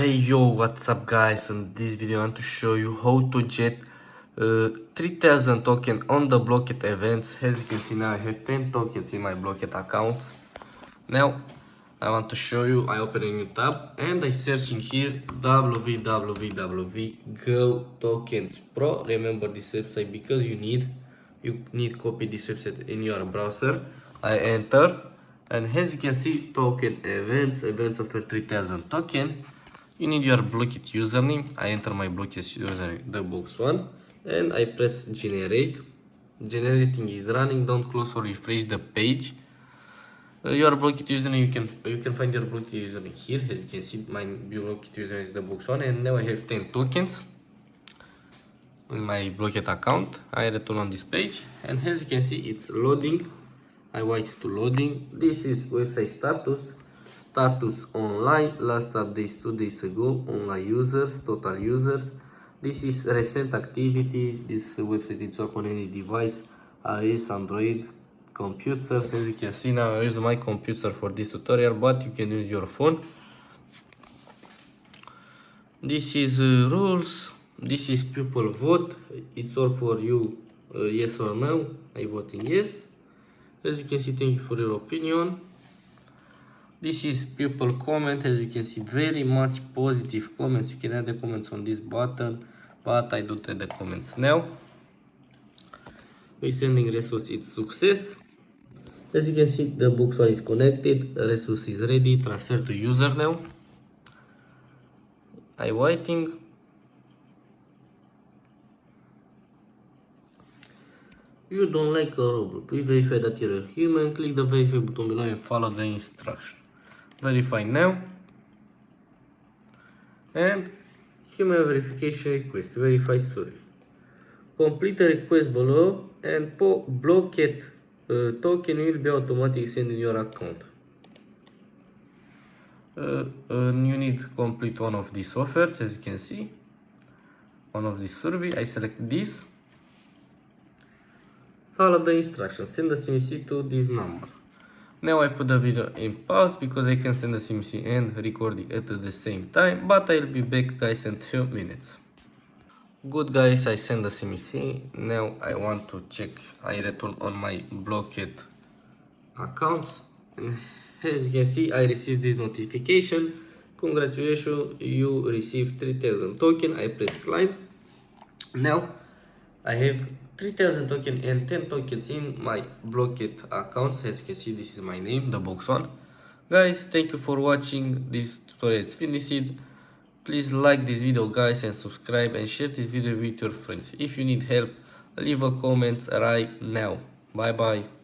Hey yo, what's up guys? In this video I want to show you how to get 3000 token on the Blooket events. As you can see now I have 10 tokens in my Blooket account. Now I want to show you, I open a new tab and I search in here www tokens pro. Remember this website because you need copy this website in your browser. I enter and as you can see token events offer 3000 token. You need your Blooket username. I enter my Blooket username, the box one, and I press generate. Generating is running. Don't close or refresh the page. Your Blooket username, you can find your Blooket username here. As you can see, my Blooket username is the box one, and now I have 10 tokens in my Blooket account. I return on this page, and as you can see, it's loading. I wait to loading. This is website status. Status online, last update 2 days ago, online users, total users. This is recent activity. This website is work on any device, iOS, Android, computers. As you can see now I use my computer for this tutorial, but you can use your phone. This is rules. This is people vote. It's all for you, yes or no. I vote in yes. As you can see, thank you for your opinion. This is people comment. As you can see, very much positive comments. You can add the comments on this button, but I don't add the comments now. We sending resource, it's success. As you can see, the box one is connected, resource is ready, transfer to user now. I waiting. You don't like a robot, please verify that you're a human. Click the verify button below and follow the instruction. Verify now. And human verification request, verify survey. Complete the request below and Blooket token will be automatically sent in your account. You need to complete one of these offers. As you can see, one of this survey. I select this. Follow the instructions. Send the CMC to this number. Now I put the video in pause because I can send the CMC and record it at the same time, but I'll be back guys in 2 minutes. Good guys, I send the CMC. Now I want to check. I return on my Blooket accounts. And as you can see, I received this notification. Congratulations, you received 3000 token. I press climb. Now I have 3000 token and 10 tokens in my Blooket accounts. As you can see, this is my name, the box one. Guys, thank you for watching. This tutorial is finished. Please like this video guys and subscribe and share this video with your friends. If you need help, leave a comment right now. Bye bye.